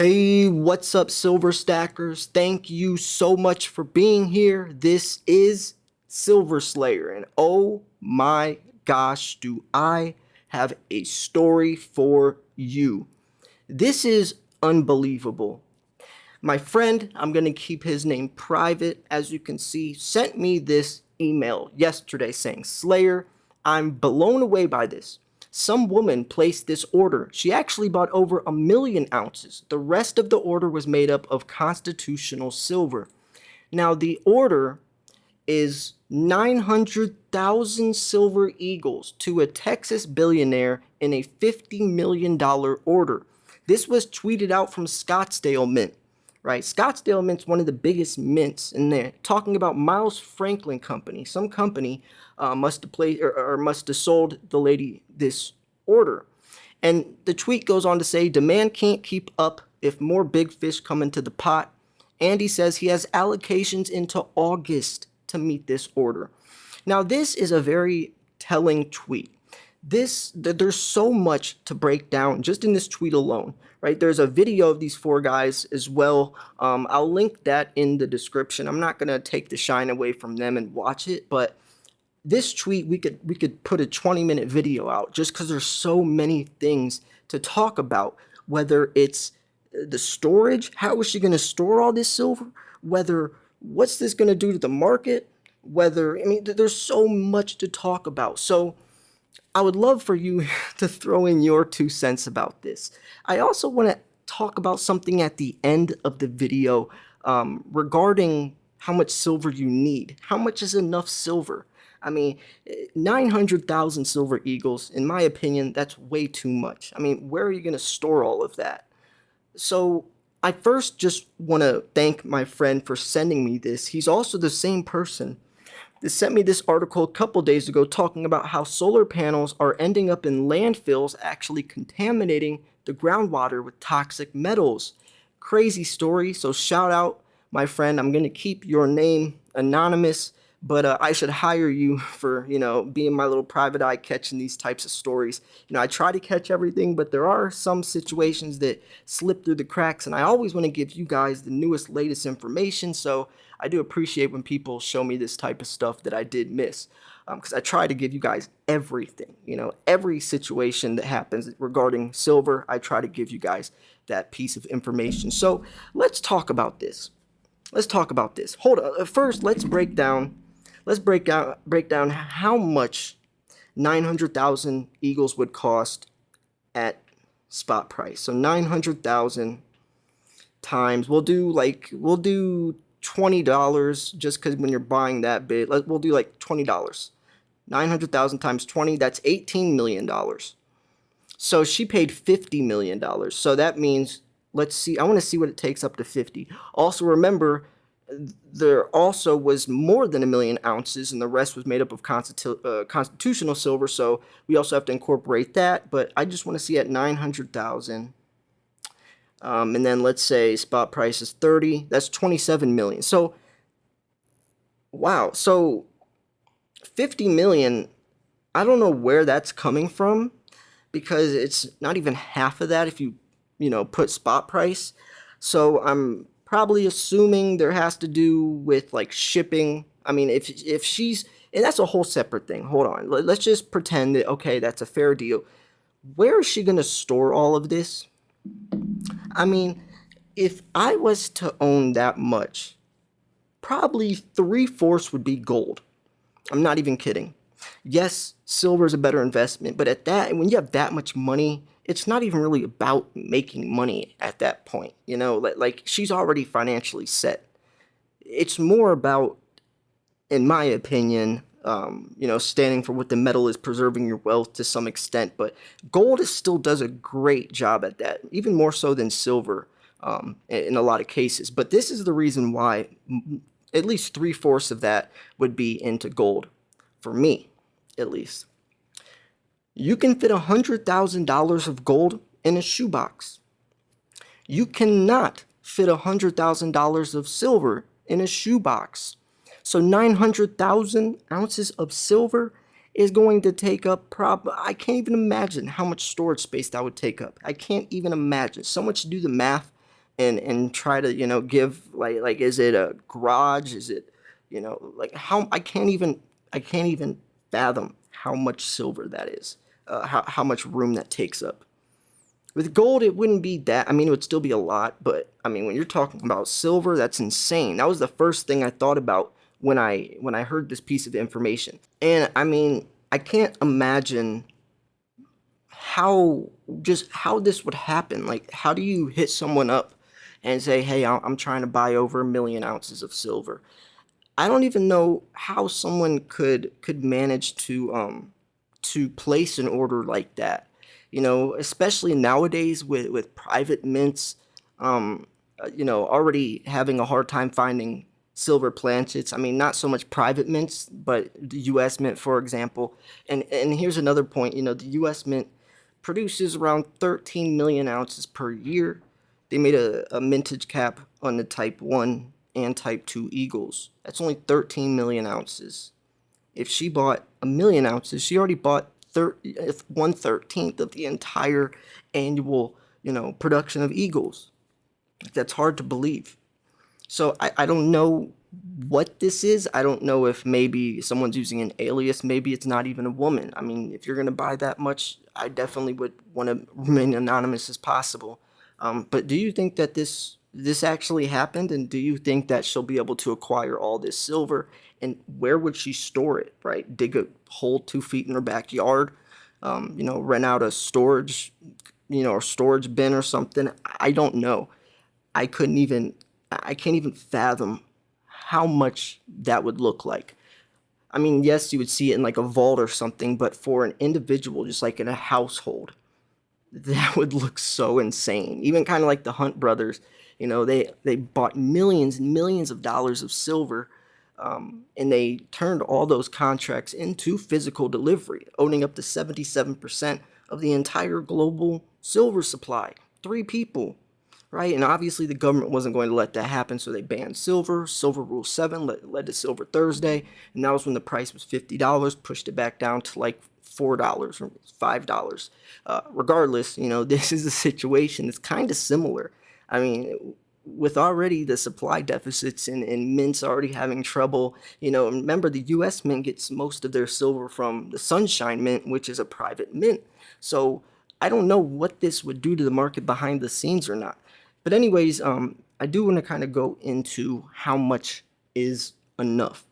Hey, what's up, Silver Stackers? Thank you so much for being here. This is Silver Slayer, and oh my gosh, do I have a story for you. This is unbelievable. My friend, I'm going to keep his name private, as you can see, sent me this email yesterday saying, Slayer, I'm blown away by this. Some woman placed this order. She actually bought over 1,000,000 ounces. The rest of the order was made up of constitutional silver. Now, the order is 900,000 silver eagles to a Texas billionaire in a $50 million order. This was tweeted out from Scottsdale Mint, right? Scottsdale Mint's one of the biggest mints in there. Talking about Miles Franklin Company. Some company must have sold the lady this order. And the tweet goes on to say, demand can't keep up if more big fish come into the pot. Andy says he has allocations into August to meet this order. Now, this is a very telling tweet. There's so much to break down just in this tweet alone, right? There's a video of these four guys as well. I'll link that in the description. I'm not gonna take the shine away from them and watch it, but this tweet we could put a 20-minute video out just because there's so many things to talk about. Whether it's the storage, how is she gonna store all this silver? What's this gonna do to the market? There's so much to talk about. So I would love for you to throw in your 2 cents about this. I also want to talk about something at the end of the video regarding how much silver you need. How much is enough silver? 900,000 silver eagles, in my opinion, that's way too much. Where are you going to store all of that? So I first just want to thank my friend for sending me this. He's also the same person that sent me this article a couple days ago talking about how solar panels are ending up in landfills, actually contaminating the groundwater with toxic metals. Crazy story. So shout out, my friend. I'm going to keep your name anonymous, but I should hire you for, being my little private eye catching these types of stories. I try to catch everything, but there are some situations that slip through the cracks, and I always want to give you guys the newest, latest information. So I do appreciate when people show me this type of stuff that I did miss, because I try to give you guys everything. Every situation that happens regarding silver, I try to give you guys that piece of information. So let's talk about this. Hold on. First, let's break down how much 900,000 eagles would cost at spot price. So 900,000 times, we'll do $20, just because when you're buying that bit, we'll do like $20. 900,000 times 20, that's $18 million. So she paid $50 million. So that means, let's see, I want to see what it takes up to 50. Also, remember, there also was more than 1,000,000 ounces, and the rest was made up of constitutional silver, so we also have to incorporate that. But I just want to see at 900,000, and then let's say spot price is 30, that's 27 million. So wow, so 50 million, I don't know where that's coming from, because it's not even half of that if you put spot price. So I'm probably assuming there has to do with like shipping. If she's, and that's a whole separate thing. Hold on, let's just pretend that, okay, that's a fair deal. Where is she going to store all of this? If I was to own that much, probably 3/4 would be gold. I'm not even kidding. Yes, silver is a better investment, but when you have that much money, it's not even really about making money at that point. Like she's already financially set. It's more about, in my opinion, standing for what the metal is, preserving your wealth to some extent. But gold still does a great job at that, even more so than silver in a lot of cases. But this is the reason why at least 3/4 of that would be into gold, for me, at least. You can fit $100,000 of gold in a shoebox. You cannot fit $100,000 of silver in a shoebox. So 900,000 ounces of silver is going to take up I can't even imagine how much storage space that would take up. I can't even imagine. So much to do the math. and try to, give, like, is it a garage? Is it, like, how I can't even fathom how much silver that is, how much room that takes up. With gold, it wouldn't be that. I mean, it would still be a lot, but I mean, when you're talking about silver, that's insane. That was the first thing I thought about when I heard this piece of information. And I mean, I can't imagine how how this would happen. Like, how do you hit someone up and say, "Hey, I'm trying to buy over 1 million ounces of silver"? I don't even know how someone could manage to place an order like that. Especially nowadays with private mints, already having a hard time finding silver planchets. I mean, not so much private mints, but the U.S. Mint, for example. And here's another point. The U.S. Mint produces around 13 million ounces per year. They made a mintage cap on the Type 1 and Type 2 Eagles. That's only 13 million ounces. If she bought 1 million ounces, she already bought 1/13 of the entire annual, production of Eagles. That's hard to believe. So I don't know what this is. I don't know if maybe someone's using an alias. Maybe it's not even a woman. I mean, if you're going to buy that much, I definitely would want to remain anonymous as possible. But do you think that this actually happened? And do you think that she'll be able to acquire all this silver? And where would she store it, right? Dig a hole 2 feet in her backyard? Rent out a storage, or storage bin or something? I don't know. I couldn't even I can't even fathom how much that would look like. I mean, yes, you would see it in like a vault or something, but for an individual, just like in a household, that would look so insane. Even kind of like the Hunt brothers, they bought millions and millions of dollars of silver, and they turned all those contracts into physical delivery, owning up to 77% of the entire global silver supply. Three people, right? And obviously the government wasn't going to let that happen, so they banned silver. Silver Rule 7 led to Silver Thursday, and that was when the price was $50, pushed it back down to like $4 or $5. Regardless, this is a situation that's kind of similar. I mean, with already the supply deficits and mints already having trouble, remember the U.S. Mint gets most of their silver from the Sunshine Mint, which is a private mint. So I don't know what this would do to the market behind the scenes or not. But anyways, I do want to kind of go into how much is enough.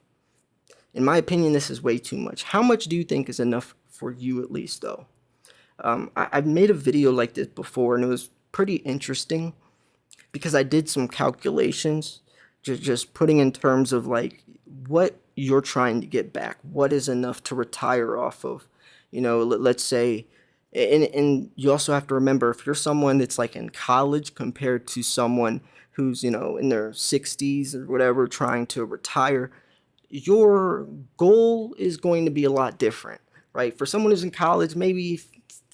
In my opinion, this is way too much. How much do you think is enough for you, at least, though? I've made a video like this before, and it was pretty interesting because I did some calculations, just putting in terms of like what you're trying to get back, what is enough to retire off of. Let's say, and you also have to remember, if you're someone that's like in college compared to someone who's in their 60s or whatever trying to retire, your goal is going to be a lot different, right? For someone who's in college, maybe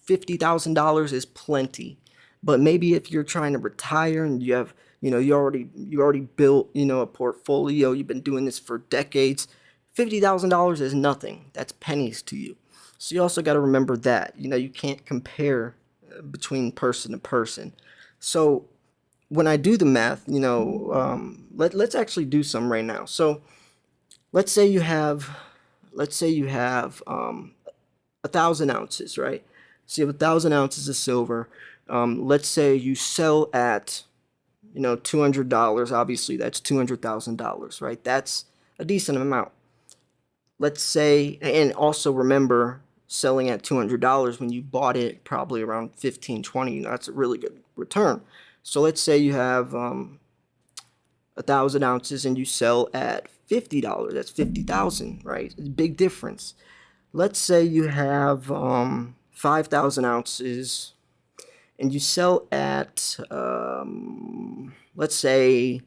$50,000 is plenty. But maybe if you're trying to retire and you have, you already built, a portfolio, you've been doing this for decades, $50,000 is nothing. That's pennies to you. So you also got to remember that, you can't compare between person to person. So when I do the math, let's actually do some right now. So let's say you have, let's say you have 1,000 ounces, right? So you have 1,000 ounces of silver. Let's say you sell at, $200. Obviously, that's $200,000, right? That's a decent amount. Let's say, and also remember, selling at $200 when you bought it probably around 15, 20. That's a really good return. So let's say you have 1,000 ounces and you sell at $50. That's 50,000, right? It's a big difference. Let's say you have 5,000 ounces and you sell at let's say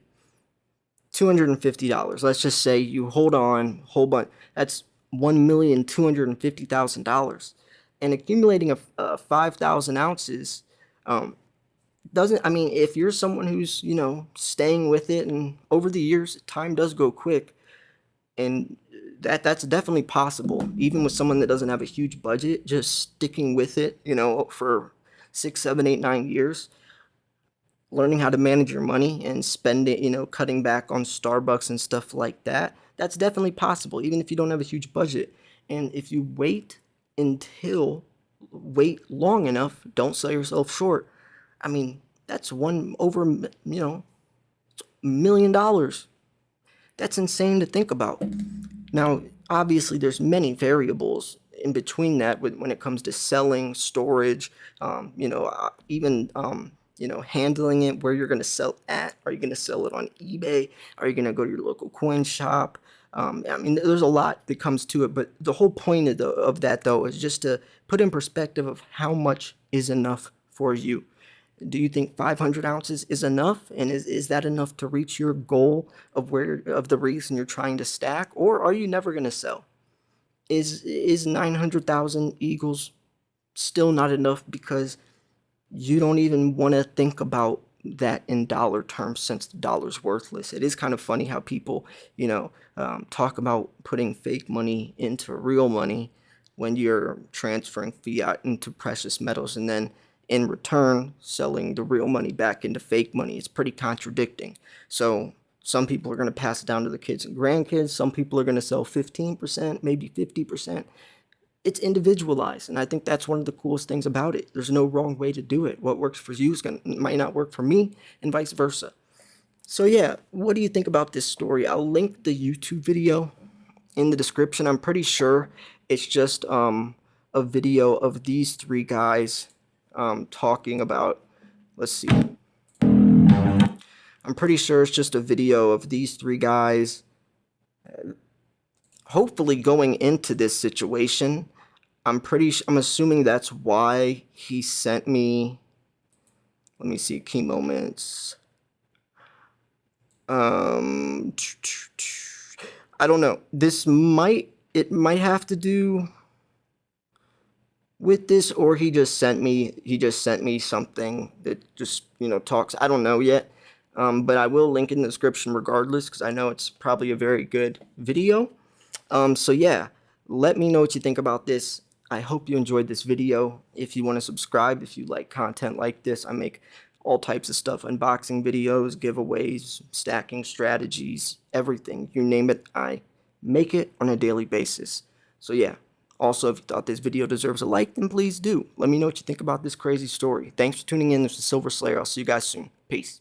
$250. Let's just say you hold on, whole bunch. That's $1,250,000, and accumulating a 5,000 ounces doesn't. I mean, if you're someone who's staying with it, and over the years, time does go quick, and that's definitely possible. Even with someone that doesn't have a huge budget, just sticking with it, for 6, 7, 8, 9 years, learning how to manage your money and spending, cutting back on Starbucks and stuff like that, that's definitely possible, even if you don't have a huge budget. And if you wait long enough, don't sell yourself short. I mean, that's $1 million. That's insane to think about. Now, obviously, there's many variables in between that when it comes to selling, storage, even handling it, where you're going to sell at. Are you going to sell it on eBay? Are you going to go to your local coin shop? I mean, there's a lot that comes to it, but the whole point of that, though, is just to put in perspective of how much is enough for you. Do you think 500 ounces is enough? And is that enough to reach your goal of the reason you're trying to stack? Or are you never going to sell? Is 900,000 Eagles still not enough because you don't even want to think about that in dollar terms, since the dollar's worthless? It is kind of funny how people, talk about putting fake money into real money when you're transferring fiat into precious metals, and then in return selling the real money back into fake money. It's pretty contradicting. So some people are going to pass it down to their kids and grandkids. Some people are going to sell 15%, maybe 50%. It's individualized, and I think that's one of the coolest things about it. There's no wrong way to do it. What works for you might not work for me, and vice versa. So yeah, what do you think about this story? I'll link the YouTube video in the description. I'm pretty sure it's just a video of these three guys talking about, let's see. I'm pretty sure it's just a video of these three guys hopefully going into this situation. I'm assuming that's why he sent me, let me see, key moments. I don't know. It might have to do with this, or he just sent me something that just, talks. I don't know yet. But I will link in the description regardless, because I know it's probably a very good video. So yeah, let me know what you think about this. I hope you enjoyed this video. If you want to subscribe, if you like content like this, I make all types of stuff: unboxing videos, giveaways, stacking strategies, everything. You name it, I make it on a daily basis. So yeah, also, if you thought this video deserves a like, then please do. Let me know what you think about this crazy story. Thanks for tuning in. This is Silver Slayer. I'll see you guys soon. Peace.